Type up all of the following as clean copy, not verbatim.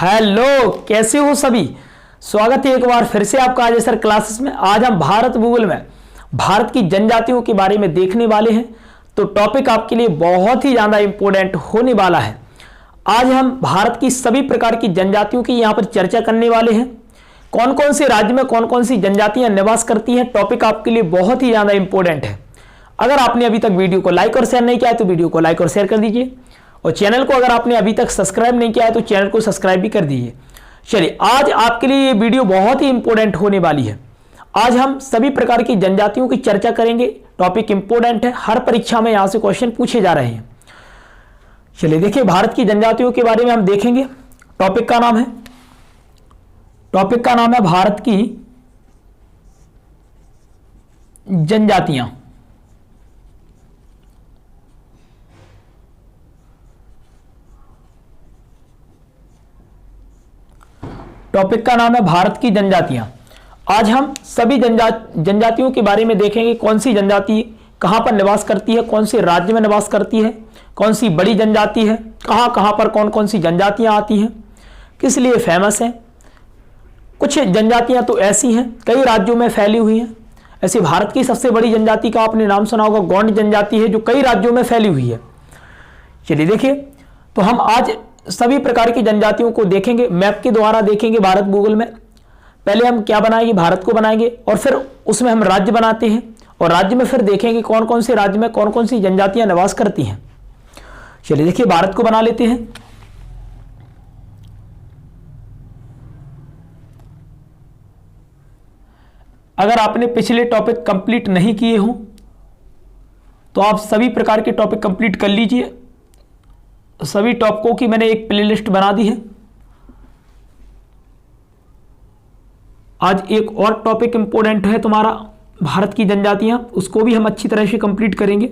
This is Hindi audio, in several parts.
हेलो, कैसे हो सभी। स्वागत है एक बार फिर से आपका आज सर क्लासेस में। आज हम भारत भूगोल में भारत की जनजातियों के बारे में देखने वाले हैं। तो टॉपिक आपके लिए बहुत ही ज़्यादा इंपॉर्टेंट होने वाला है। आज हम भारत की सभी प्रकार की जनजातियों की यहाँ पर चर्चा करने वाले हैं। कौन कौन से राज्य में कौन कौन सी जनजातियाँ निवास करती हैं, टॉपिक आपके लिए बहुत ही ज़्यादा इंपॉर्टेंट है। अगर आपने अभी तक वीडियो को लाइक और शेयर नहीं किया है तो वीडियो को लाइक और शेयर कर दीजिए, और चैनल को अगर आपने अभी तक सब्सक्राइब नहीं किया है तो चैनल को सब्सक्राइब भी कर दीजिए। चलिए, आज आपके लिए ये वीडियो बहुत ही इंपॉर्टेंट होने वाली है। आज हम सभी प्रकार की जनजातियों की चर्चा करेंगे। टॉपिक इंपॉर्टेंट है, हर परीक्षा में यहां से क्वेश्चन पूछे जा रहे हैं। चलिए देखिए, भारत की जनजातियों के बारे में हम देखेंगे। टॉपिक का नाम है भारत की जनजातियां। टॉपिक का नाम है भारत की जनजातियां। आज हम सभी जनजातियों के बारे में देखेंगे। कौन सी जनजाति कहां पर निवास करती है, कौन से राज्य में निवास करती है, कौन सी बड़ी जनजाति है, कहां कहां पर कौन कौन सी जनजातियां आती हैं, किस लिए फेमस है। कुछ जनजातियां तो ऐसी हैं कई राज्यों में फैली हुई हैं। ऐसे भारत की सबसे बड़ी जनजाति का आपने नाम सुना होगा, गोंड जनजाति है, जो कई राज्यों में फैली हुई है। चलिए देखिए, तो हम आज सभी प्रकार की जनजातियों को देखेंगे, मैप के द्वारा देखेंगे भारत भूगोल में। पहले हम क्या बनाएंगे, भारत को बनाएंगे, और फिर उसमें हम राज्य बनाते हैं, और राज्य में फिर देखेंगे कौन कौन से राज्य में कौन कौन सी जनजातियां निवास करती हैं। चलिए देखिए, भारत को बना लेते हैं। अगर आपने पिछले टॉपिक कंप्लीट नहीं किए हो तो आप सभी प्रकार के टॉपिक कंप्लीट कर लीजिए। सभी टॉपिकों की मैंने एक प्लेलिस्ट बना दी है। आज एक और टॉपिक इंपॉर्टेंट है तुम्हारा, भारत की जनजातियां, उसको भी हम अच्छी तरह से कंप्लीट करेंगे।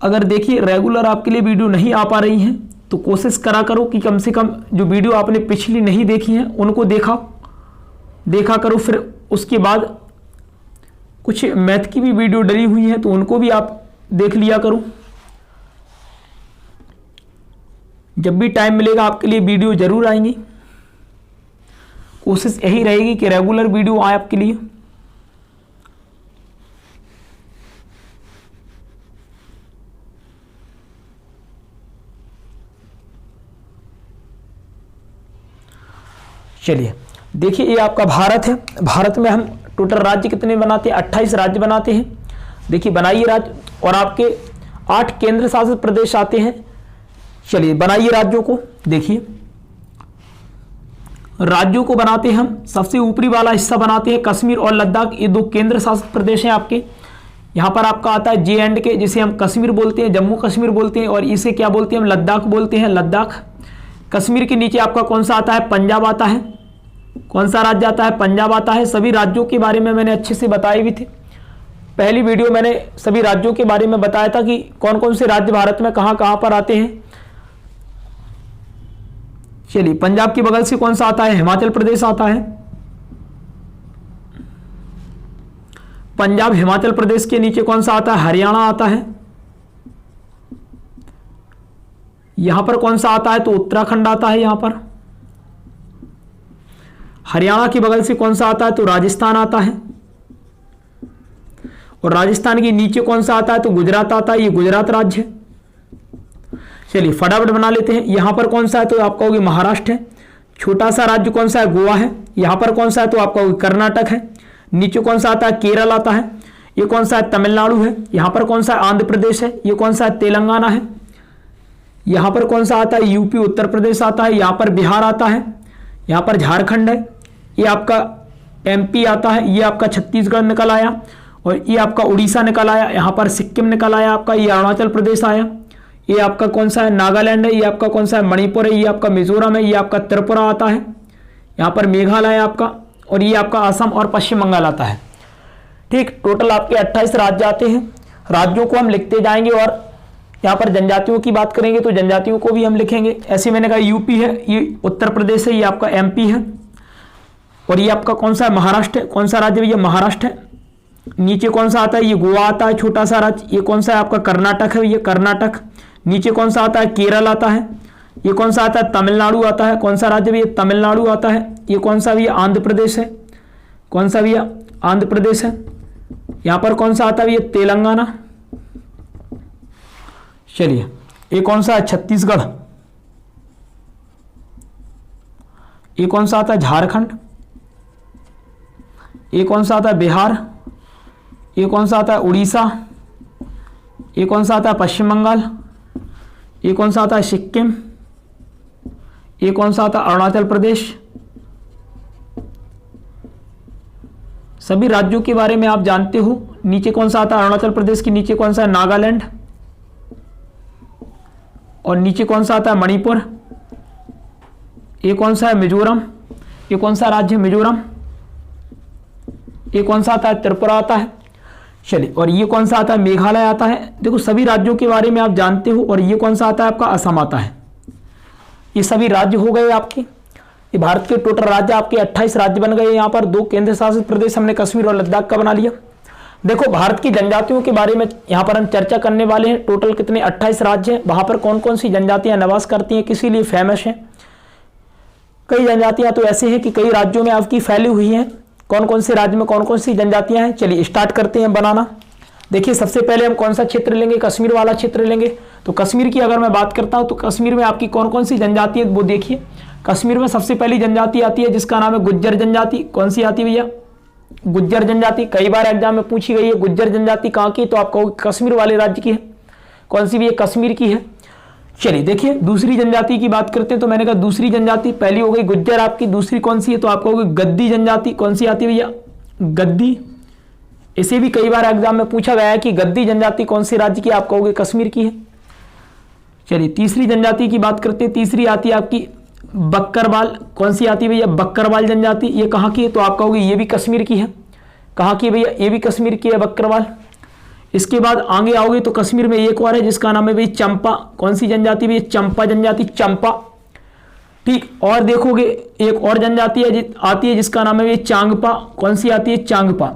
अगर देखिए रेगुलर आपके लिए वीडियो नहीं आ पा रही हैं तो कोशिश करा करो कि कम से कम जो वीडियो आपने पिछली नहीं देखी हैं उनको देखा करो। फिर उसके बाद कुछ मैथ की भी वीडियो डली हुई है तो उनको भी आप देख लिया करो। जब भी टाइम मिलेगा आपके लिए वीडियो जरूर आएंगी। कोशिश यही रहेगी कि रेगुलर वीडियो आए आपके लिए। चलिए देखिए, ये आपका भारत है। भारत में हम टोटल राज्य कितने बनाते हैं, 28 राज्य बनाते हैं। देखिए बनाइए राज्य, और आपके 8 केंद्र शासित प्रदेश आते हैं। चलिए बनाइए राज्यों को। देखिए राज्यों को बनाते हैं हम, सबसे ऊपरी वाला हिस्सा बनाते हैं कश्मीर और लद्दाख। ये 2 केंद्र शासित प्रदेश हैं आपके। यहाँ पर आपका आता है JNK, जिसे हम कश्मीर बोलते हैं, जम्मू कश्मीर बोलते हैं, और इसे क्या बोलते हैं हम, लद्दाख बोलते हैं, लद्दाख। कश्मीर के नीचे आपका कौन सा आता है, पंजाब आता है। कौन सा राज्य आता है, पंजाब आता है। सभी राज्यों के बारे में मैंने अच्छे से बताए भी थे। पहली वीडियो मैंने सभी राज्यों के बारे में बताया था कि कौन कौन से राज्य भारत में कहां कहां पर आते हैं। चलिए, पंजाब के बगल से कौन सा आता है, हिमाचल प्रदेश आता है। पंजाब हिमाचल प्रदेश के नीचे कौन सा आता है, हरियाणा आता है। यहां पर कौन सा आता है, तो उत्तराखंड आता है। यहां पर हरियाणा के बगल से कौन सा आता है, तो राजस्थान आता है। और राजस्थान के नीचे कौन सा आता है, तो गुजरात आता है। ये गुजरात राज्य है। चलिए फटाफट बना लेते हैं। यहां पर कौन सा है, तो आपका होगी महाराष्ट्र है। छोटा सा राज्य कौन सा है, गोवा है। यहां पर कौन सा है, तो आपका होगी कर्नाटक है। नीचे कौन सा आता है, केरल आता है। ये कौन सा है, तमिलनाडु है। यहां पर कौन सा है, आंध्र प्रदेश है। ये कौन सा है, तेलंगाना है। यहां पर कौन सा आता है, यूपी उत्तर प्रदेश आता है। यहां पर बिहार आता है। यहां पर झारखंड है। ये आपका MP आता है। ये आपका छत्तीसगढ़ निकल आया, और ये आपका उड़ीसा निकल आया। यहाँ पर सिक्किम निकल आया आपका। ये अरुणाचल प्रदेश आया। ये आपका कौन सा है, नागालैंड है। ये आपका कौन सा है, मणिपुर है। ये आपका मिजोरम है। ये आपका त्रिपुरा आता है। यहाँ पर मेघालय आपका, और ये आपका असम और पश्चिम बंगाल आता है। ठीक, टोटल आपके 28 राज्य आते हैं। राज्यों को हम लिखते जाएंगे, और यहाँ पर जनजातियों की बात करेंगे तो जनजातियों को भी हम लिखेंगे। ऐसे मैंने कहा यूपी है, ये उत्तर प्रदेश है, ये आपका MP है। और ये आपका कौन सा है, महाराष्ट्र है। कौन सा राज्य भैया, महाराष्ट्र है। नीचे कौन सा आता है, ये गोवा आता है, छोटा सा राज्य। ये कौन सा है आपका, कर्नाटक है, ये कर्नाटक। नीचे कौन सा आता है, केरल आता है। ये कौन सा आता है, तमिलनाडु आता है। कौन सा राज्य भैया, तमिलनाडु आता है। ये कौन सा भैया, आंध्र प्रदेश है। कौन सा भैया, आंध्र प्रदेश है। यहां पर कौन सा आता है भैया, तेलंगाना। चलिए, ये कौन सा है, छत्तीसगढ़। ये कौन सा आता है, झारखंड। ये कौन सा आता है, बिहार। ये कौन सा आता है, उड़ीसा। ये कौन सा आता है, पश्चिम बंगाल। ये कौन सा आता है, सिक्किम। ये कौन सा आता है, अरुणाचल प्रदेश। सभी राज्यों के बारे में आप जानते हो। नीचे कौन सा आता है, अरुणाचल प्रदेश के नीचे कौन सा है, नागालैंड। और नीचे कौन सा आता है, मणिपुर। ये कौन सा है, मिजोरम। ये कौन सा राज्य है, मिजोरम। ये कौन सा आता है, त्रिपुरा आता है। चलिए, और ये कौन सा आता है, मेघालय आता है। देखो सभी राज्यों के बारे में आप जानते हो। और ये कौन सा आता है आपका, असम आता है। ये सभी राज्य हो गए आपके। ये भारत के टोटल राज्य आपके 28 राज्य बन गए। यहाँ पर 2 केंद्र शासित प्रदेश हमने कश्मीर और लद्दाख का बना लिया। देखो भारत की जनजातियों के बारे में यहाँ पर हम चर्चा करने वाले हैं। टोटल कितने, 28 राज्य हैं। वहां पर कौन कौन सी जनजातियां निवास करती हैं, किसी लिए फेमस हैं। कई जनजातियां तो ऐसे हैं कि कई राज्यों में आपकी फैली हुई हैं। कौन कौन से राज्य में कौन कौन सी जनजातियां हैं, चलिए स्टार्ट करते हैं बनाना। देखिए सबसे पहले हम कौन सा क्षेत्र लेंगे, कश्मीर वाला क्षेत्र लेंगे। तो कश्मीर की अगर मैं बात करता हूं तो कश्मीर में आपकी कौन कौन सी जनजाति है वो देखिए। कश्मीर में सबसे पहली जनजाति आती है जिसका नाम है गुज्जर जनजाति। कौन सी आती है भैया, गुज्जर जनजाति। कई बार एग्जाम में पूछी गई है गुज्जर जनजाति कहाँ की, तो आप कहोगे कश्मीर वाले राज्य की है। कौन सी भी है, कश्मीर की है। चलिए देखिए दूसरी जनजाति की बात करते हैं। तो मैंने कहा दूसरी जनजाति, पहली हो गई गुज्जर आपकी, दूसरी कौन सी है तो आप कहोगे गद्दी जनजाति। कौन सी आती है भैया, गद्दी। इसे भी कई बार एग्जाम में पूछा गया है कि गद्दी जनजाति कौन से राज्य की, आप कहोगे कश्मीर की है। चलिए तीसरी जनजाति की बात करते हैं। तीसरी आती है आपकी बक्करवाल। कौन सी आती है भैया, बक्करवाल जनजाति। ये कहाँ की है तो आप कहोगे ये भी कश्मीर की है। कहाँ की भैया, ये भी कश्मीर की है बक्करवाल। इसके बाद आगे आओगे तो कश्मीर में एक और है जिसका नाम है भाई चंपा। कौन सी जनजाति भैया, चंपा जनजाति, चंपा। ठीक, और देखोगे एक और जनजाति है आती है जिसका नाम है भाई चांगपा। कौन सी आती है, चांगपा।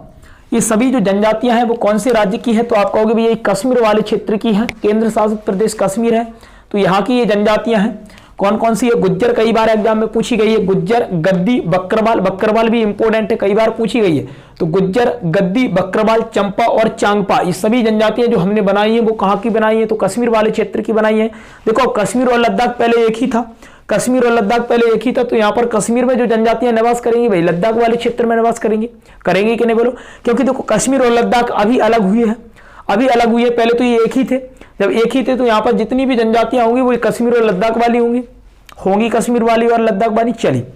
ये सभी जो जनजातियां हैं वो कौन से राज्य की है तो आप कहोगे भैया कश्मीर वाले क्षेत्र की है। केंद्र शासित प्रदेश कश्मीर है तो यहाँ की ये जनजातियां हैं। कौन कौन सी है, गुज्जर कई बार एग्जाम में पूछी गई है। गुज्जर, गद्दी, बक्करवाल। बक्करवाल भी इंपॉर्टेंट है, कई बार पूछी गई है। तो गुज्जर, गद्दी, बक्करवाल, चंपा और चांगपा, ये सभी जनजातियां जो हमने बनाई हैं वो कहाँ की बनाई है तो कश्मीर वाले क्षेत्र की बनाई है। देखो कश्मीर और लद्दाख पहले एक ही था। कश्मीर और लद्दाख पहले एक ही था। तो यहाँ पर कश्मीर में जो जनजातियां निवास करेंगी भाई लद्दाख वाले क्षेत्र में निवास करेंगी, करेंगी कि नहीं बोलो। क्योंकि देखो कश्मीर और लद्दाख अभी अलग हुए हैं, अभी अलग हुई है। पहले तो ये एक ही थे। जब एक ही थे तो यहाँ पर जितनी भी जनजातियां होंगी वो कश्मीर और लद्दाख वाली होंगी कश्मीर वाली और लद्दाख वाली। चलिए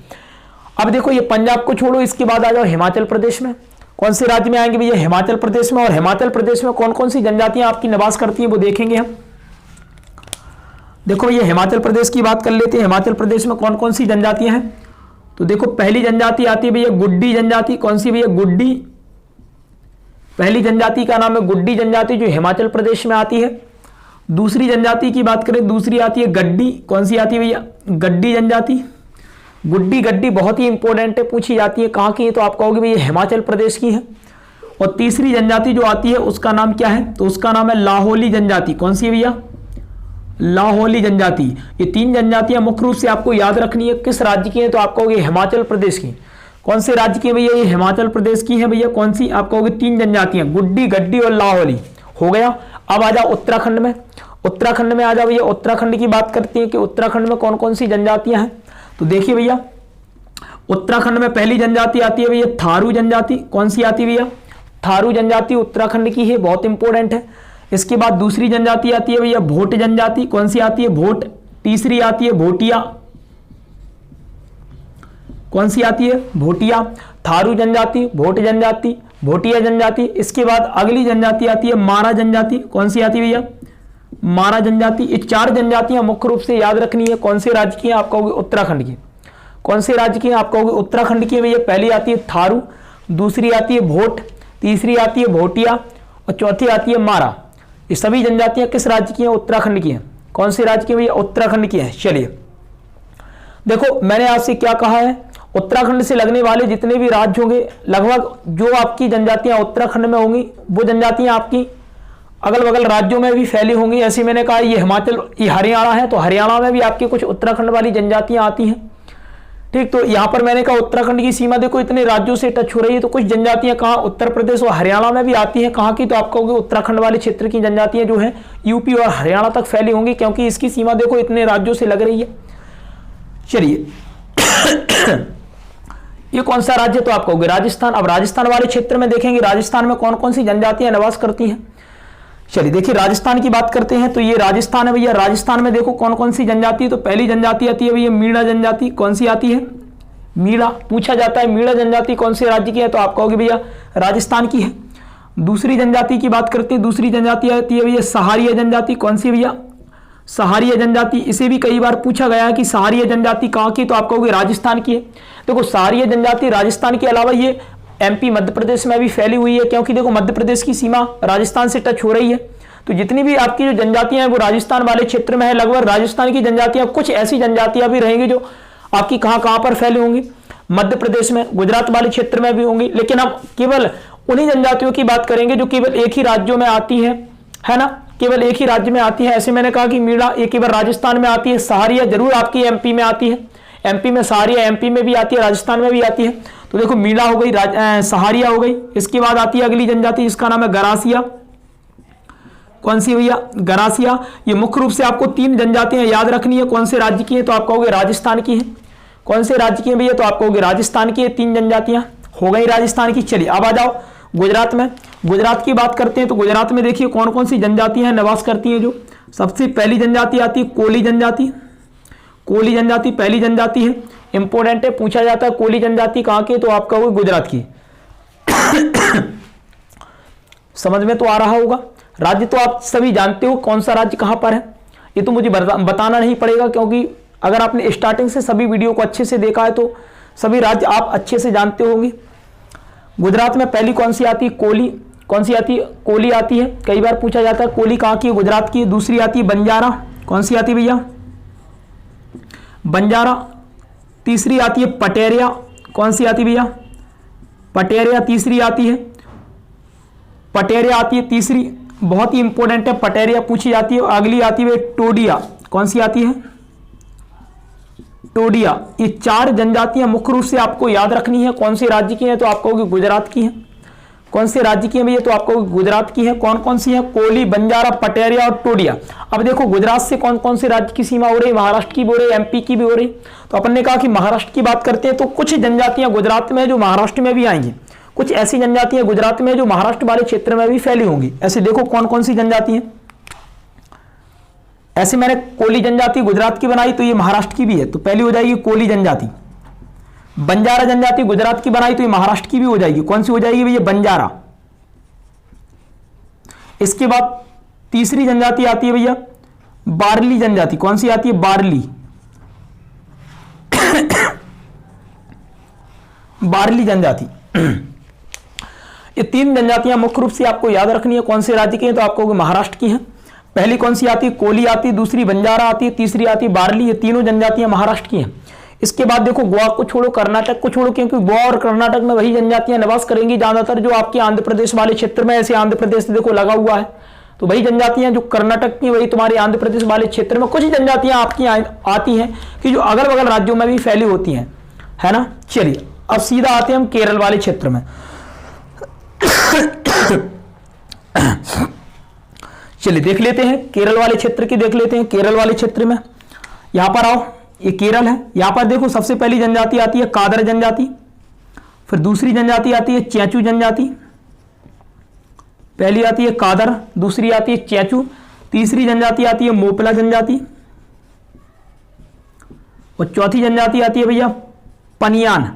अब देखो ये पंजाब को छोड़ो, इसके बाद आ जाओ हिमाचल प्रदेश में। कौन से राज्य में आएंगे भैया, हिमाचल प्रदेश में। और हिमाचल प्रदेश में कौन कौन सी जनजातियां आपकी निवास करती हैं वो देखेंगे हम। देखो ये हिमाचल प्रदेश की बात कर लेते हैं। हिमाचल प्रदेश में कौन कौन सी जनजातियां हैं तो देखो पहली जनजाति आती है भैया गुड्डी जनजाति। कौन सी भैया, गुड्डी। पहली जनजाति का नाम है गुड्डी जनजाति जो हिमाचल प्रदेश में आती है। दूसरी जनजाति की बात करें, दूसरी आती है गड्डी। कौन सी आती है भैया, गड्डी जनजाति। गुड्डी, गड्डी बहुत ही इंपॉर्टेंट है, पूछी जाती है कहाँ की है तो आप कहोगे भैया हिमाचल प्रदेश की है। और तीसरी जनजाति जो आती है उसका नाम क्या है तो उसका नाम है लाहौली जनजाति। कौन सी है भैया, लाहौली जनजाति। ये 3 जनजातियां मुख्य रूप से आपको याद रखनी है। किस राज्य की है तो आप कहोगे हिमाचल प्रदेश की। कौन से राज्य की है भैया, ये हिमाचल प्रदेश की है भैया। कौन सी, आप कहोगे 3 जनजातियां, गुड्डी, गड्डी और लाहौली। हो गया। अब आ जाओ उत्तराखंड में। उत्तराखंड में आ जाओ भैया। उत्तराखंड की बात करते हैं कि उत्तराखंड में कौन कौन सी जनजातियां हैं तो देखिए भैया उत्तराखंड में पहली जनजाति आती है भैया थारू जनजाति। कौन सी आती है भैया, थारू जनजाति उत्तराखंड की है, बहुत इंपॉर्टेंट है। इसके बाद दूसरी जनजाति आती है भैया भोट जनजाति। कौन सी आती है, भोट। तीसरी आती है भोटिया। कौन सी आती है, भोटिया। थारू जनजाति, भोट जनजाति, भोटिया जनजाति। इसके बाद अगली जनजाति आती है मारा जनजाति। कौन सी आती है भैया, मारा जनजाति। ये 4 जनजातियां मुख्य रूप से याद रखनी है। कौन से राज्य की है आप कहोगे उत्तराखंड की। कौन से राज्य की है आप कहोगे उत्तराखंड की है भैया। पहली आती है थारू, दूसरी आती है भोट, तीसरी आती है भोटिया और चौथी आती है मारा। ये सभी जनजातियां किस राज्य की हैं, उत्तराखंड की हैं। कौन से राज्य की भैया, उत्तराखंड की है। चलिए देखो मैंने आपसे क्या कहा है, उत्तराखंड से लगने वाले जितने भी राज्य होंगे, लगभग जो आपकी जनजातियां उत्तराखंड में होंगी वो जनजातियां आपकी अगल बगल राज्यों में भी फैली होंगी। ऐसे मैंने कहा ये हिमाचल, ये हरियाणा है, तो हरियाणा में भी आपकी कुछ उत्तराखंड वाली जनजातियां आती हैं। ठीक, तो यहाँ पर मैंने कहा उत्तराखंड की सीमा देखो इतने राज्यों से टच हो रही है, तो कुछ जनजातियां कहाँ उत्तर प्रदेश और हरियाणा में भी आती हैं। कहाँ की? तो आप कहोगे उत्तराखंड वाले क्षेत्र की जनजातियां जो है यूपी और हरियाणा तक फैली होंगी, क्योंकि इसकी सीमा देखो इतने राज्यों से लग रही है। चलिए ये कौन सा राज्य? तो आप कहोगे राजस्थान। अब राजस्थान वाले क्षेत्र में देखेंगे राजस्थान में कौन कौन सी जनजातियां निवास करती हैं। चलिए देखिए राजस्थान की बात करते हैं, तो ये राजस्थान है भैया। राजस्थान में देखो कौन कौन सी जनजाति है। तो पहली जनजाति आती है भैया मीणा जनजाति। कौन सी आती है? मीणा। पूछा जाता है मीणा जनजाति कौन से राज्य की है, तो आप कहोगे भैया राजस्थान की है। दूसरी जनजाति की बात करते हैं, दूसरी जनजाति आती है भैया सहारिया जनजाति। कौन सी भैया? सहारिया जनजाति। इसे भी कई बार पूछा गया है कि सहारिया जनजाति कहाँ की, तो आप कहोगे राजस्थान की है। देखो सहारिया जनजाति राजस्थान के अलावा ये एमपी मध्य प्रदेश में भी फैली हुई है, क्योंकि देखो मध्य प्रदेश की सीमा राजस्थान से टच हो रही है। तो जितनी भी आपकी जो जनजातियां हैं वो राजस्थान वाले क्षेत्र में है। लगभग राजस्थान की जनजातियां, कुछ ऐसी जनजातियां भी रहेंगी जो आपकी कहां कहां पर फैली होंगी, मध्य प्रदेश में, गुजरात वाले क्षेत्र में भी होंगी। लेकिन हम केवल उन्हीं जनजातियों की बात करेंगे जो केवल एक ही राज्यों में आती है ना, केवल एक ही राज्य में आती है। ऐसे मैंने कहा कि मीणा ये केवल राजस्थान में आती है। सहारिया जरूर आपकी एमपी में आती है, एमपी में सहारिया एमपी में भी आती है, राजस्थान में भी आती है। तो देखो मीणा हो गई, सहारिया हो गई। इसके बाद आती है अगली जनजाति जिसका नाम है गरासिया। कौन सी भैया? गरासिया। ये मुख्य रूप से आपको 3 जनजातियां याद रखनी है। कौन से राज्य की है? तो आप कहोगे राजस्थान की है। कौन से राज्य की है भैया? तो आप कहोगे राजस्थान की है। 3 जनजातियां हो गई राजस्थान की। चलिए अब आ जाओ गुजरात में। गुजरात की बात करते हैं, तो गुजरात में देखिए कौन कौन सी जनजातियां निवास करती हैं। जो सबसे पहली जनजाति आती है कोली जनजाति। कोली जनजाति पहली जनजाति है, इंपोर्टेंट है, पूछा जाता है कोली जनजाति कहाँ की, तो आप कहोगे गुजरात की। समझ में तो आ रहा होगा। राज्य तो आप सभी जानते हो कौन सा राज्य कहां पर है, ये तो मुझे बताना नहीं पड़ेगा, क्योंकि अगर आपने स्टार्टिंग से सभी वीडियो को अच्छे से देखा है तो सभी राज्य आप अच्छे से जानते होंगे। गुजरात में पहली कौन सी आती है? कोली। कौन सी आती है? कोली आती है। कई बार पूछा जाता है कोली कहाँ की है, गुजरात की। दूसरी आती है बंजारा। कौन सी आती है भैया? बंजारा। तीसरी आती है पटेरिया। कौन सी आती है भैया? पटेरिया तीसरी आती है। पटेरिया आती है तीसरी, बहुत ही इंपॉर्टेंट है, पटेरिया पूछी जाती है। अगली आती है टोडिया। कौन सी आती है? टोडिया। ये 4 जनजातियां मुख्य रूप से आपको याद रखनी है। कौन से राज्य की है? तो आप कहोगे गुजरात की है। कौन से राज्य की है भैया? तो आप कहोगे गुजरात की है। कौन कौन सी है? कोली, बंजारा, पटेरिया और टोडिया। अब देखो गुजरात से कौन कौन से राज्य की सीमा हो रही है? महाराष्ट्र की भी हो रही है, एमपी की भी हो रही। तो अपन ने कहा कि महाराष्ट्र की बात करते हैं, तो कुछ जनजातियां गुजरात में जो महाराष्ट्र में भी आएंगी, कुछ ऐसी जनजातियां गुजरात में जो महाराष्ट्र वाले क्षेत्र में भी फैली होंगी। ऐसे देखो कौन कौन सी जनजाति हैं। ऐसे मैंने कोली जनजाति गुजरात की बनाई, तो ये महाराष्ट्र की भी है, तो पहली हो जाएगी कोली जनजाति। बंजारा जनजाति गुजरात की बनाई, तो ये महाराष्ट्र की भी हो जाएगी। कौन सी हो जाएगी भैया? बंजारा। इसके बाद तीसरी जनजाति आती है भैया बारली जनजाति। कौन सी आती है? बारली। बारली जनजाति। ये 3 जनजातियां मुख्य रूप से आपको याद रखनी है। कौन से राज्य की है? तो आपको महाराष्ट्र की है। पहली कौन सी आती है? कोली आती है, दूसरी बंजारा आती है, तीसरी आती है बारली। ये तीनों जनजातियां महाराष्ट्र की हैं। इसके बाद देखो गोवा को छोड़ो, कर्नाटक को छोड़ो, क्योंकि गोवा और कर्नाटक में वही जनजातियां निवास करेंगी ज्यादातर जो आपके आंध्र प्रदेश वाले क्षेत्र में। ऐसे आंध्र प्रदेश देखो लगा हुआ है, तो वही जनजातियां जो कर्नाटक की वही तुम्हारे आंध्र प्रदेश वाले क्षेत्र में। कुछ जनजातियां आपकी आती हैं कि जो अगल बगल राज्यों में भी फैली होती हैं, है ना। चलिए अब सीधा आते हैं हम केरल वाले क्षेत्र में। चलिए देख लेते हैं केरल वाले क्षेत्र की, देख लेते हैं केरल वाले क्षेत्र में। यहां पर आओ, ये केरल है। यहां पर देखो सबसे पहली जनजाति आती है कादर जनजाति, फिर दूसरी जनजाति आती है चैचू जनजाति। पहली आती है कादर, दूसरी आती है चैचू, तीसरी जनजाति आती है मोपला जनजाति और चौथी जनजाति आती है भैया पनियान।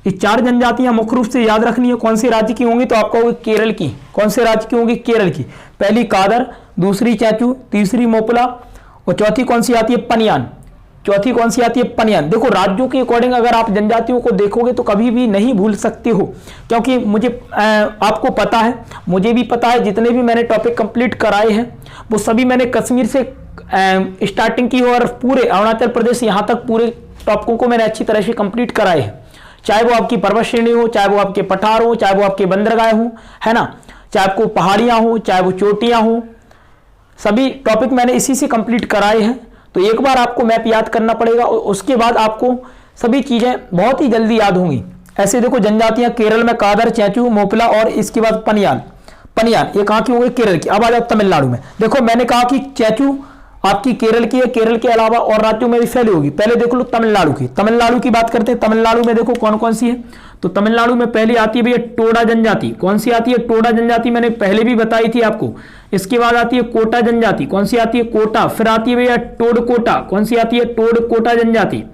ये 4 जनजातियां मुख्य रूप से याद रखनी है। कौन से राज्य की होंगी? तो आपको होगी केरल की। कौन से राज्य की होंगी? केरल की। पहली कादर, दूसरी चैचू, तीसरी मोपला और चौथी कौन सी आती है? पनियान। चौथी कौन सी आती है? पनियान। देखो राज्यों के अकॉर्डिंग अगर आप जनजातियों को देखोगे तो कभी भी नहीं भूल सकते हो, क्योंकि मुझे आपको पता है, मुझे भी पता है, जितने भी मैंने टॉपिक कंप्लीट कराए हैं वो सभी मैंने कश्मीर से स्टार्टिंग की हो और पूरे अरुणाचल प्रदेश यहाँ तक पूरे टॉपिकों को मैंने अच्छी तरह से कंप्लीट कराए हैं, चाहे वो आपकी पर्वत श्रेणी हो, चाहे वो आपके पठार हो, चाहे वो आपके बंदरगाह हो, है ना, चाहे आपको पहाड़ियाँ हो, चाहे वो चोटियाँ हो, सभी टॉपिक मैंने इसी से कंप्लीट कराए हैं। तो एक बार आपको मैप याद करना पड़ेगा और उसके बाद आपको सभी चीज़ें बहुत ही जल्दी याद होंगी। ऐसे देखो जनजातियाँ केरल में कादर, चैचू, मोपला और इसके बाद पनियाल। पनियाल ये कहाँ की हो गई? केरल की। अब आ जाओ तमिलनाडु में। देखो मैंने कहा कि चैचू आपकी केरल की है, केरल के अलावा और राज्यों में भी फैली होगी। पहले देख लो तमिलनाडु की। तमिलनाडु की बात करते हैं। तमिलनाडु में देखो कौन कौन सी है। तो तमिलनाडु में पहली आती है भैया टोडा जनजाति। कौन सी आती है? टोडा जनजाति, मैंने पहले भी बताई थी आपको। इसके बाद आती है कोटा जनजाति। कौन सी आती है? कोटा। फिर आती है भैया टोडकोटा। कौन सी आती है? टोडकोटा जनजाति।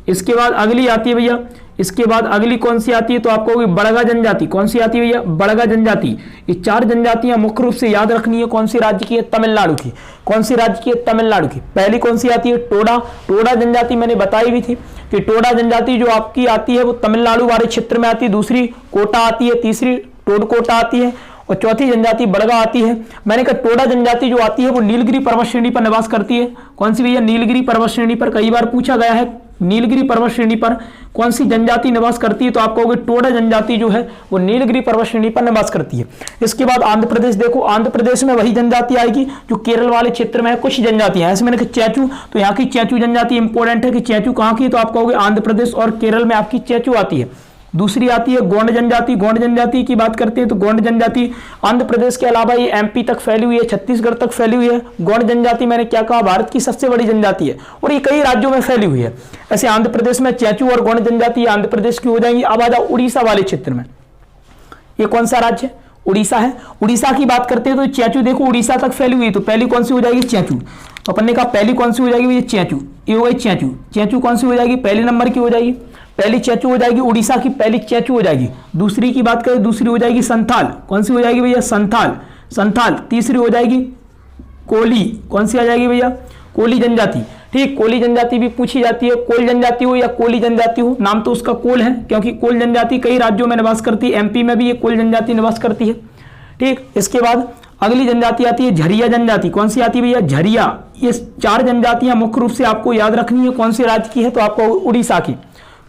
इसके बाद अगली आती है भैया, इसके बाद अगली कौन सी आती है? तो आपको होगी बड़गा जनजाति। कौन सी आती है भैया? बड़गा जनजाति। ये चार जनजातियां मुख्य रूप से याद रखनी है। कौन सी राज्य की है? तमिलनाडु की। कौन सी राज्य की है? तमिलनाडु की। पहली कौन सी आती है? टोडा। टोडा जनजाति मैंने बताई भी थी कि टोडा जनजाति जो आपकी आती है वो तमिलनाडु वाले क्षेत्र में आती है। दूसरी कोटा आती है, तीसरी टोडकोटा आती है और चौथी जनजाति बड़गा आती है। मैंने कहा टोडा जनजाति जो आती है वो नीलगिरी पर्वत श्रेणी पर निवास करती है। कौन सी भैया? नीलगिरी पर्वत श्रेणी पर। कई बार पूछा गया है नीलगिरी पर्वत श्रेणी पर कौन सी जनजाति निवास करती है? तो आप कहोगे टोडा जनजाति जो है वो नीलगिरी पर्वत श्रेणी पर निवास करती है। इसके बाद आंध्र प्रदेश देखो, आंध्र प्रदेश में वही जनजाति आएगी जो केरल वाले क्षेत्र में है। कुछ जनजातियां ऐसे मैंने कहा चैचू, तो यहाँ की चैचू जनजाति इंपॉर्टेंट है कि चैचू कहाँ की है? तो आप कहोगे आंध्र प्रदेश और केरल में आपकी चैचू आती है। दूसरी आती है गोंड जनजाति। गोंड जनजाति की बात करते हैं तो गोंड जनजाति आंध्र प्रदेश के अलावा ये एमपी तक फैली हुई है, छत्तीसगढ़ तक फैली हुई है। गोंड जनजाति मैंने क्या कहा? भारत की सबसे बड़ी जनजाति है और ये कई राज्यों में फैली हुई है। ऐसे आंध्र प्रदेश में चैचू और गोंड जनजाति आंध्र प्रदेश की हो जाएंगी। अब आ जाओ उड़ीसा वाले क्षेत्र में। ये कौन सा राज्य है? उड़ीसा है। उड़ीसा की बात करते हैं तो चैचू देखो उड़ीसा तक फैली हुई है। तो पहली कौन सी हो जाएगी? चैचू। तो अपन ने कहा पहली कौन सी हो जाएगी? ये चैचू। ये हो गई चैचू। चैचू कौन सी हो जाएगी? पहले नंबर की हो जाएगी। पहली चैचू हो जाएगी, उड़ीसा की पहली चैचू हो जाएगी। दूसरी की बात करें, दूसरी हो जाएगी संथाल। कौन सी हो जाएगी भैया? संथाल। संथाल। तीसरी हो जाएगी कोली। कौन सी आ जाएगी भैया? कोली जनजाति। ठीक, कोली जनजाति भी पूछी जाती है। कोल जनजाति हो या कोली जनजाति हो, नाम तो उसका कोल है क्योंकि कोल जनजाति कई राज्यों में निवास करती है। एमपी में भी ये कोल जनजाति निवास करती है। ठीक, इसके बाद अगली जनजाति आती है झरिया जनजाति। कौन सी आती है भैया? झरिया। ये चार जनजातियां मुख्य रूप से आपको याद रखनी है। कौन सी राज्य की है? तो आपको उड़ीसा की।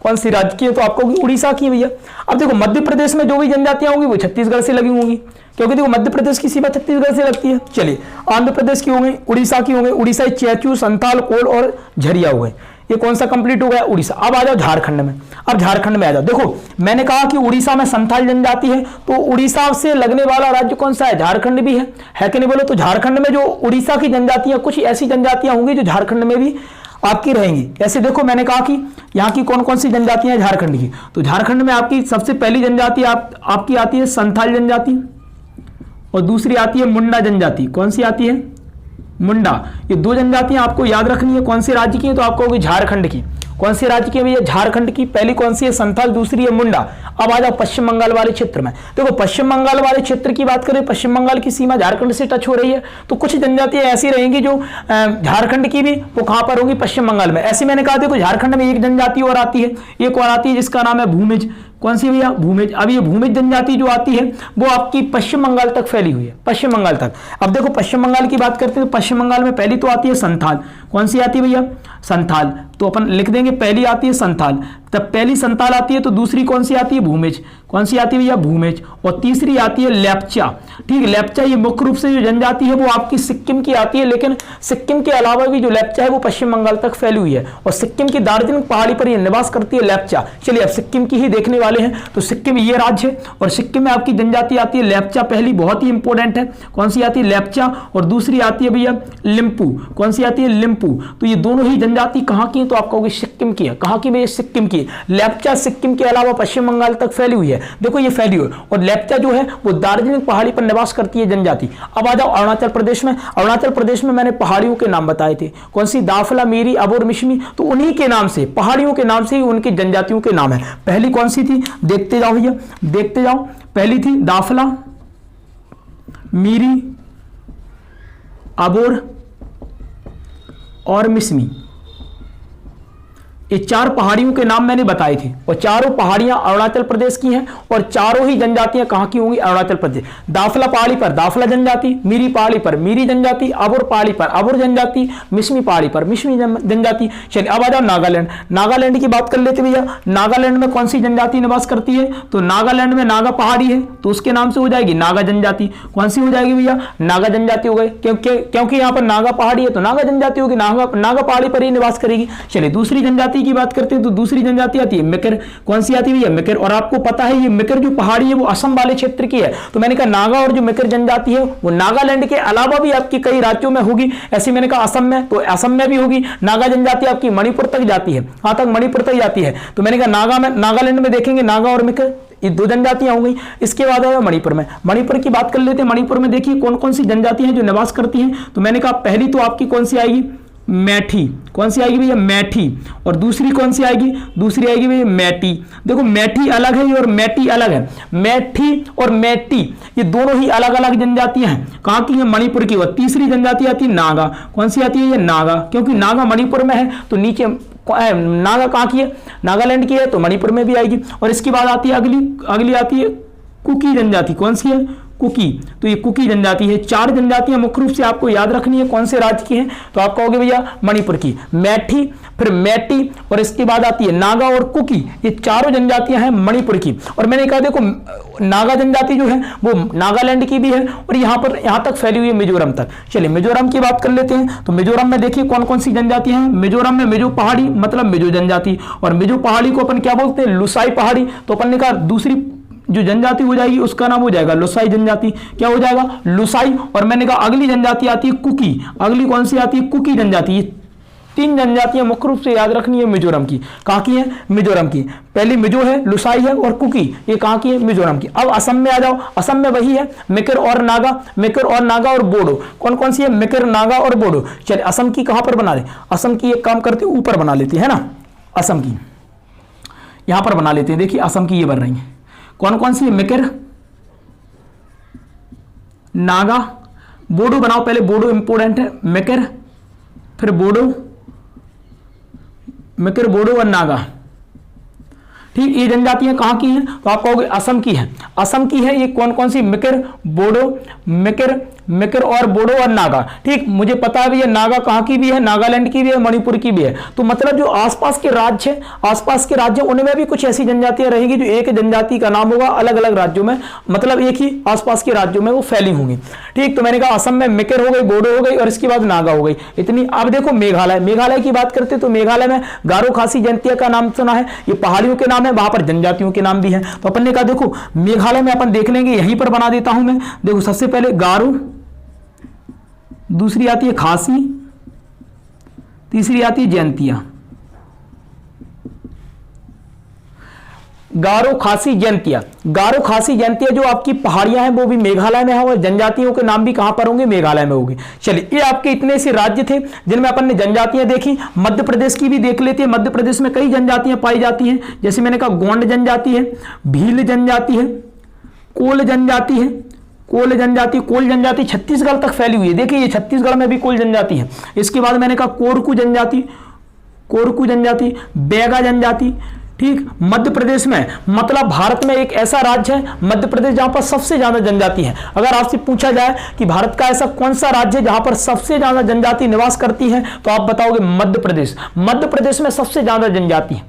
कौन सी राज्य की है? तो आपको उड़ीसा की भैया। अब देखो मध्य प्रदेश में जो भी जनजातियां होंगी वो छत्तीसगढ़ से लगी होंगी क्योंकि देखो मध्य प्रदेश की सीमा छत्तीसगढ़ से लगती है। चलिए आंध्र प्रदेश की हो गई, उड़ीसा की हो गई। उड़ीसा चैचू, संथाल, कोल और झरिया हो गए। ये कौन सा कंप्लीट हो गया? उड़ीसा। अब आ जाओ झारखंड में। अब झारखंड में आ जाओ। देखो मैंने कहा कि उड़ीसा में संथाल जनजाति है, तो उड़ीसा से लगने वाला राज्य कौन सा है? झारखंड भी है कि नहीं बोलो? तो झारखंड में जो उड़ीसा की जनजातियां, कुछ ऐसी जनजातियां होंगी जो झारखंड में भी आपकी रहेंगी। ऐसे देखो मैंने कहा कि यहाँ की कौन कौन सी जनजातियां हैं झारखंड की। तो झारखंड में आपकी सबसे पहली जनजाति आपकी आती है संथाल जनजाति और दूसरी आती है मुंडा जनजाति। कौन सी आती है? मुंडा। ये दो जनजातियां आपको याद रखनी है। कौन सी राज्य की है? तो आपको होगी झारखंड की। कौन सी राज्य की है भैया? झारखंड की। पहली कौन सी है? संथाल, दूसरी है मुंडा। अब आ जाओ पश्चिम बंगाल वाले क्षेत्र में। देखो पश्चिम बंगाल वाले क्षेत्र की बात करें, पश्चिम बंगाल की सीमा झारखंड से टच हो रही है, तो कुछ जनजातियां ऐसी रहेंगी जो झारखंड की भी वो कहां पर होगी? पश्चिम बंगाल में। ऐसे मैंने कहा देखो झारखंड में एक जनजाति और आती है, एक और आती है जिसका नाम है भूमिज। कौन सी भैया? भूमिज। अब ये भूमिज जनजाति जो आती है वो आपकी पश्चिम बंगाल तक फैली हुई है, पश्चिम बंगाल तक। अब देखो पश्चिम बंगाल की बात करते हैं तो पश्चिम बंगाल में पहली तो आती है संथाल। कौन सी आती है भैया? संथाल। तो अपन लिख देंगे पहली आती है संथाल। तब पहली संथाल आती है तो दूसरी कौन सी आती है? भूमिज। कौन सी आती है भैया? भूमिज। और तीसरी आती है लेप्चा। ठीक, लेप्चा ये मुख्य रूप से जो जनजाति है वो आपकी सिक्किम की आती है, लेकिन सिक्किम के अलावा भी जो लेप्चा है वो पश्चिम बंगाल तक फैली हुई है और सिक्किम की दार्जिलिंग पहाड़ी पर ये निवास करती है लेप्चा। चलिए अब सिक्किम की ही देखने वाले हैं। तो सिक्किम ये राज्य है और सिक्किम में आपकी जनजाति आती है लेप्चा। पहली बहुत ही इंपॉर्टेंट है। कौन सी आती है? लेप्चा। और दूसरी आती है भैया लिम्पू। कौन सी आती है? लिम्पू। तो ये दोनों ही जनजाति कहाँ की है? तो आपको सिक्किम की है। कहाँ की भैया? सिक्किम की। लेप्चा सिक्किम के अलावा पश्चिम बंगाल तक फैली हुई है। देखो ये फैली हुई है और लेप्चा जो है वो दार्जिलिंग पहाड़ी पर निवास करती है जनजाति। अब आ जाओ अरुणाचल प्रदेश में। अरुणाचल प्रदेश में मैंने पहाड़ियों के नाम बताए थे। कौन सी? दाफला, मीरी, अबोर, मिश्मी। तो उन्हीं के नाम से, पहाड़ियों के नाम से ही उनकी जनजातियों के नाम है। पहली कौन सी थी? देखते जाओ भैया, देखते जाओ। पहली थी दाफला, मीरी, अबोर और मिश्मी। ये 4 पहाड़ियों के नाम मैंने बताए थे और चारों पहाड़ियां अरुणाचल प्रदेश की हैं और चारों ही जनजातियां कहां की होंगी, अरुणाचल प्रदेश। दाफला पहाड़ी पर दाफला जनजाति, मीरी पहाड़ी पर मीरी जनजाति, अबुर पहाड़ी पर अबुर जनजाति, मिश्मी पहाड़ी पर मिश्मी जनजाति। चलिए अब आ जाओ नागालैंड। नागालैंड की बात कर लेते भैया। नागालैंड में कौन सी जनजाति निवास करती है, तो नागालैंड में नागा पहाड़ी है तो उसके नाम से हो जाएगी नागा जनजाति। कौन सी हो जाएगी भैया, नागा जनजाति हो गई, क्योंकि यहाँ पर नागा पहाड़ी है तो नागा जनजाति होगी, नागा पहाड़ी पर ही निवास करेगी। चलिए दूसरी जनजाति की बात करते हैं तो दूसरी जनजाति आती है मिकर। कौन सी आती है भैया, मिकर। और आपको पता है ये मिकर जो पहाड़ी है वो असम वाले क्षेत्र की है, तो मैंने कहा नागा और जो मिकर जनजाति है वो नागालैंड के अलावा भी आपकी कई राज्यों में होगी। ऐसे मैंने कहा असम में, तो असम में भी होगी। नागा जनजाति आपकी मणिपुर तक जाती है, वहां तक मणिपुर तक जाती है, तो मैंने कहा नागालैंड में देखेंगे नागा और मिकर, ये 2 जनजातियां हो गई। इसके बाद आया मणिपुर में। मणिपुर की बात कर लेते हैं। मणिपुर में देखिए कौन कौन सी जनजातियां हैं जो निवास करती हैं, तो मैंने कहा पहली तो आपकी कौन सी आएगी, मैठी। कौन सी आएगी भैया, मैठी। और दूसरी कौन सी आएगी, दूसरी आएगी भैया मैटी। देखो मैठी अलग है और मैटी अलग है। मैठी और मैटी ये दोनों ही अलग अलग जनजातियां हैं। कहां की है, मणिपुर की। और तीसरी जनजाति आती है नागा। कौन सी आती है, ये नागा, क्योंकि नागा मणिपुर में है तो नीचे नागा कहां की है, नागालैंड की है, तो मणिपुर में भी आएगी। और इसके बाद आती है अगली आती है कुकी जनजाति। कौन सी है, कुकी। तो ये कुकी जनजाति है। 4 जनजातियां मुख्य रूप से आपको याद रखनी है कौन से राज्य की हैं, तो आप कहोगे भैया मणिपुर की। मैठी, फिर मैटी और इसके बाद आती है नागा और कुकी, ये चारों जनजातियां हैं मणिपुर की। और मैंने कहा देखो नागा जनजाति जो है वो नागालैंड की भी है और यहां तक फैली हुई है मिजोरम तक। चलिए मिजोरम की बात कर लेते हैं। तो मिजोरम में देखिए कौन कौन सी जनजातियां हैं। मिजोरम में मिजो पहाड़ी मतलब मिजो जनजाति, और मिजो पहाड़ी को अपन क्या बोलते हैं, लुसाई पहाड़ी। तो अपन ने कहा दूसरी जो जनजाति हो जाएगी उसका नाम हो जाएगा लुसाई जनजाति। क्या हो जाएगा, लुसाई। और मैंने कहा अगली जनजाति आती है कुकी। अगली कौन सी आती है, कुकी जनजाति। ये 3 जनजातियां मुख्य रूप से याद रखनी है मिजोरम की। कहां की है, मिजोरम की। पहली मिजो है, लुसाई है और कुकी, ये कहां की है, मिजोरम की। अब असम में आ जाओ। असम में वही है मिकर और नागा, मिकर और नागा और बोडो। कौन कौन सी है, मिकर, नागा और बोडो। चलिए असम की कहां पर बना ले, असम की एक काम करते ऊपर बना लेते हैं ना, असम की यहां पर बना लेते हैं। देखिए असम की ये बन रही है, कौन कौन सी है, मिकर, नागा, बोडो बनाओ। पहले बोडो इंपोर्टेंट है, मिकर, फिर बोडो, मिकर, बोडो और नागा। ठीक, ये जनजातियां कहां की हैं, तो आप कहोगे असम की है। असम की है ये कौन कौन सी, मिकर, बोडो, मिकर और बोडो और नागा। ठीक, मुझे पता है ये नागा कहां की भी है, नागालैंड की भी है, मणिपुर की भी है। तो मतलब जो आसपास के राज्य है, आसपास के राज्य उनमें भी कुछ ऐसी जनजातियां रहेंगी जो एक जनजाति का नाम होगा अलग अलग राज्यों में, मतलब एक ही आसपास के राज्यों में वो फैली होंगी। ठीक, तो मैंने कहा असम में मिकर हो गई, बोडो हो गई और इसके बाद नागा हो गई, इतनी। अब देखो मेघालय। मेघालय की बात करते तो मेघालय में गारो खासी जनजातियों का नाम सुना है, ये पहाड़ियों के नाम है, वहां पर जनजातियों के नाम भी है। तो अपन ने कहा देखो मेघालय में अपन देख लेंगे, यहीं पर बना देता हूं मैं। देखो सबसे पहले गारो, दूसरी आती है खासी, तीसरी आती है जयंतिया। गारो, खासी, जयंतिया। गारो, खासी, जयंतिया जो आपकी पहाड़ियां हैं वो भी मेघालय में है और जनजातियों के नाम भी कहां पर होंगे, मेघालय में होंगे। चलिए ये आपके इतने से राज्य थे जिनमें अपन ने जनजातियां देखी। मध्य प्रदेश की भी देख लेते हैं। मध्य प्रदेश में कई जनजातियां पाई जाती हैं, जैसे मैंने कहा गोंड जनजाति है, भील जनजाति है, कोल जनजाति है, कोल जनजाति छत्तीसगढ़ तक फैली हुई है। देखिए ये छत्तीसगढ़ में भी कोल जनजाति है। इसके बाद मैंने कहा कोरकू जनजाति, बैगा जनजाति। ठीक, मध्य प्रदेश में, मतलब भारत में एक ऐसा राज्य है मध्य प्रदेश जहां पर सबसे ज्यादा जनजाति है। अगर आपसे पूछा जाए कि भारत का ऐसा कौन सा राज्य है जहां पर सबसे ज्यादा जनजाति निवास करती है, तो आप बताओगे मध्य प्रदेश। मध्य प्रदेश में सबसे ज्यादा जनजाति है।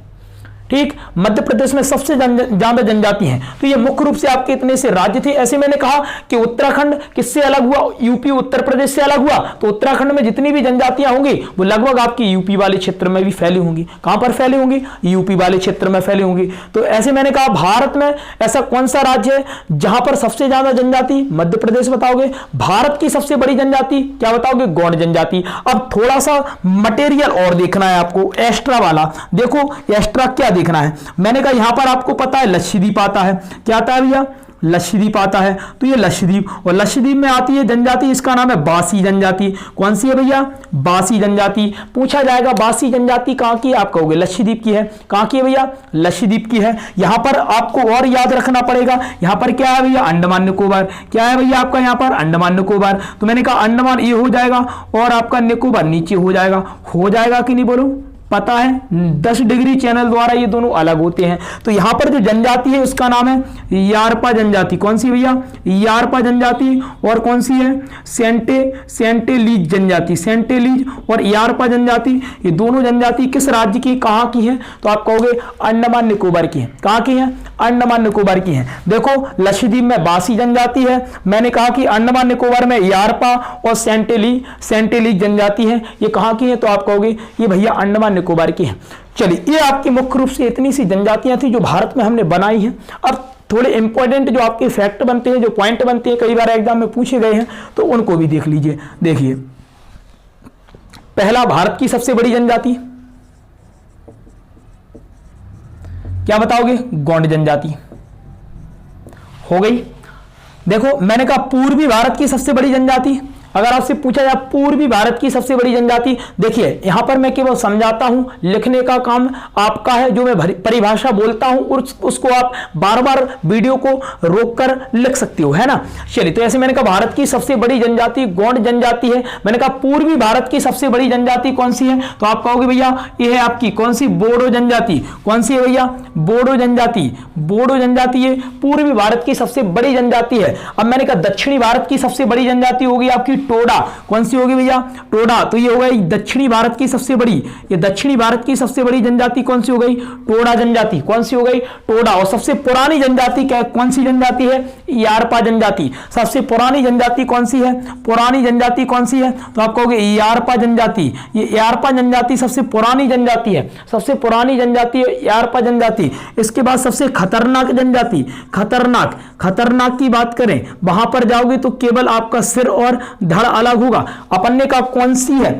ठीक, मध्य प्रदेश में सबसे ज्यादा जनजाति हैं। तो ये मुख्य रूप से आपके इतने से राज्य थे। ऐसे मैंने कहा कि उत्तराखंड किससे अलग हुआ, यूपी उत्तर प्रदेश से अलग हुआ, तो उत्तराखंड में जितनी भी जनजातियां होंगी वो लगभग आपकी यूपी वाले क्षेत्र में भी फैली होंगी। कहां पर फैली होंगी, यूपी वाले क्षेत्र में फैली होंगी। तो ऐसे मैंने कहा भारत में ऐसा कौन सा राज्य है जहां पर सबसे ज्यादा जनजाति, मध्य प्रदेश बताओगे। भारत की सबसे बड़ी जनजाति क्या बताओगे, गौंड जनजाति। अब थोड़ा सा मटेरियल और देखना है आपको, एक्स्ट्रा वाला। देखो एक्स्ट्रा क्या देखना है, मैंने कहा यहां पर आपको पता है लक्षद्वीप आता है। क्या आता है भैया, लक्षद्वीप आता है। तो ये लक्षद्वीप, और लक्षद्वीप में आती है जनजाति, इसका नाम है बासी जनजाति। कौन सी है भैया, बासी जनजाति। पूछा जाएगा बासी जनजाति कहां की है, आप कहोगे लक्षद्वीप की है। कहां की है भैया, लक्षद्वीप की है। यहां पर आपको और याद रखना पड़ेगा, यहां पर क्या है भैया, अंडमान निकोबार। क्या है भैया आपका यहां पर, अंडमान निकोबार। तो मैंने कहा अंडमान ये हो जाएगा और आपका निकोबार नीचे हो जाएगा कि नहीं, बोलो पता है 10 डिग्री चैनल द्वारा ये दोनों अलग होते हैं। तो यहां पर जो जनजाति है उसका नाम है यारपा जनजाति। कौन सी भैया? यारपा जनजाति। और कौन सी है? सेंटेलीज जनजाति। सेंटेलीज और यारपा जनजाति, ये दोनों जनजाति किस राज्य की, कहां की है? तो आप कहोगे अंडमान निकोबार की है। कहां की है? अंडमान निकोबार की है। देखो लक्षद्वीप में बासी जनजाति है, मैंने कहा कि अंडमान निकोबार में यारपा और सेंटेलीज जनजाति है। ये कहां की है? तो आप कहोगे ये भैया अंडमान निकोबार की है। चलिए, ये आपकी मुख्य रूप से इतनी सी जनजातियां थी जो भारत में हमने बनाई हैं। अब थोड़े इंपॉर्टेंट जो आपके फैक्ट बनते हैं, जो पॉइंट बनते हैं, कई बार एग्जाम में पूछे गए हैं, तो उनको भी देख लीजिए। देखिए, पहला, भारत की सबसे बड़ी जनजाति क्या बताओगे? गोंड जनजाति हो गई। देखो मैंने कहा पूर्वी भारत की सबसे बड़ी जनजाति, अगर आपसे पूछा जाए पूर्वी भारत की सबसे बड़ी जनजाति, देखिए यहां पर मैं केवल समझाता हूं, लिखने का काम आपका है। जो मैं परिभाषा बोलता हूं उसको आप बार बार वीडियो को रोककर लिख सकते हो, है ना। चलिए, तो ऐसे मैंने कहा भारत की सबसे बड़ी जनजाति गोंड जनजाति है। मैंने कहा पूर्वी भारत की सबसे बड़ी जनजाति कौन सी है? तो आप कहोगे भैया ये है आपकी कौन सी? बोडो जनजाति। कौन सी है भैया? बोडो जनजाति। बोडो जनजाति ये पूर्वी भारत की सबसे बड़ी जनजाति है। अब मैंने कहा दक्षिणी भारत की सबसे बड़ी जनजाति होगी आपकी टोडा। कौन सी होगी भैया? टोडा। तो ये हो गई दक्षिणी भारत की सबसे बड़ी, ये दक्षिणी भारत की सबसे बड़ी जनजाति कौन सी हो गई? टोडा जनजाति। कौन सी हो गई? टोडा। और सबसे पुरानी जनजाति क्या, कौन सी जनजाति है? यारपा जनजाति। सबसे पुरानी जनजाति कौन सी है? पुरानी जनजाति कौन सी है? तो आप कहोगे यारपा जनजाति। ये यारपा जनजाति सबसे पुरानी जनजाति है, सबसे पुरानी जनजाति है यारपा जनजाति। इसके बाद सबसे खतरनाक जनजाति, खतरनाक की बात करें, वहां पर जाओगे तो केवल आपका सिर और धड़ अलग होगा। अपन ने कहा कौन सी है?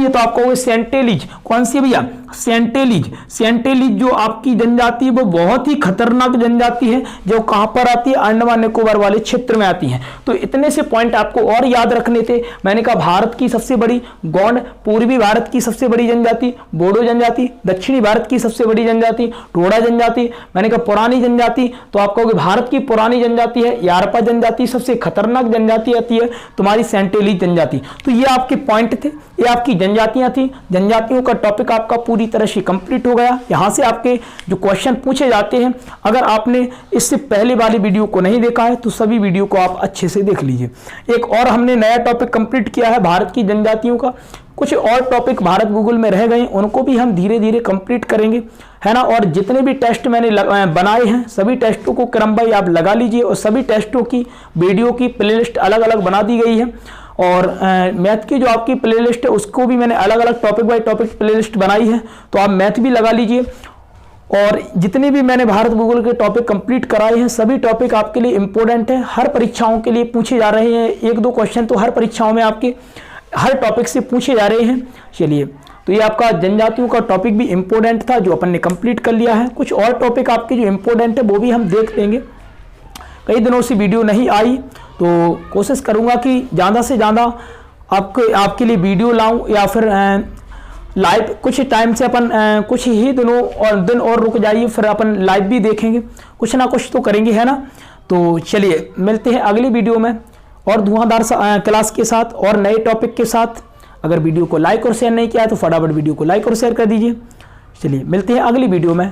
तो आप कहोगे सेंटेलीज। कौन सी भैया? सेंटेलीज जो आपकी जनजाति है वो बहुत ही खतरनाक जनजाति है, जो कहां पर आती है? अंडमान निकोबार वाले क्षेत्र में आती है। तो इतने से पॉइंट आपको और याद रखने थे। मैंने कहा भारत की सबसे बड़ी गोंड, पूर्वी भारत की सबसे बड़ी जनजाति बोडो जनजाति, दक्षिणी भारत की सबसे बड़ी जनजाति टोडा जनजाति। मैंने कहा पुरानी जनजाति, तो आप कहोगे भारत की पुरानी जनजाति है यारपा जनजाति। सबसे खतरनाक जनजाति आती है तुम्हारी सेंटेलीज जनजाति। तो ये आपके पॉइंट थे, ये आपकी जनजातियां थी। जनजातियों का टॉपिक आपका पूरी तरह से कंप्लीट हो गया। यहां से आपके जो क्वेश्चन पूछे जाते हैं, अगर आपने इससे पहले वाली वीडियो को नहीं देखा है तो सभी वीडियो को आप अच्छे से देख लीजिए। एक और हमने नया टॉपिक कंप्लीट किया है भारत की जनजातियों का। कुछ और टॉपिक भारत गूगल में रह गए, उनको भी हम धीरे धीरे कंप्लीट करेंगे, है ना। और जितने भी टेस्ट मैंने बनाए हैं सभी टेस्टों को क्रमवार आप लगा लीजिए, और सभी टेस्टों की वीडियो की प्लेलिस्ट अलग अलग बना दी गई है। और मैथ की जो आपकी प्लेलिस्ट है उसको भी मैंने अलग अलग टॉपिक बाय टॉपिक प्लेलिस्ट बनाई है, तो आप मैथ भी लगा लीजिए। और जितने भी मैंने भारत गूगल के टॉपिक कंप्लीट कराए हैं सभी टॉपिक आपके लिए इंपॉर्टेंट है, हर परीक्षाओं के लिए पूछे जा रहे हैं। 1-2 क्वेश्चन तो हर परीक्षाओं में आपके हर टॉपिक से पूछे जा रहे हैं। चलिए, तो ये आपका जनजातियों का टॉपिक भी इंपॉर्टेंट था जो अपन ने कंप्लीट कर लिया है। कुछ और टॉपिक आपके जो इंपॉर्टेंट है वो भी हम देख लेंगे। कई दिनों से वीडियो नहीं आई तो कोशिश करूंगा कि ज़्यादा से ज़्यादा आपके लिए वीडियो लाऊं, या फिर लाइव कुछ टाइम से अपन कुछ ही दिन और रुक जाइए, फिर अपन लाइव भी देखेंगे, कुछ ना कुछ तो करेंगे, है ना। तो चलिए मिलते हैं अगली वीडियो में और धुआंधार क्लास के साथ और नए टॉपिक के साथ। अगर वीडियो को लाइक और शेयर नहीं किया तो फटाफट वीडियो को लाइक और शेयर कर दीजिए। चलिए मिलते हैं अगली वीडियो में।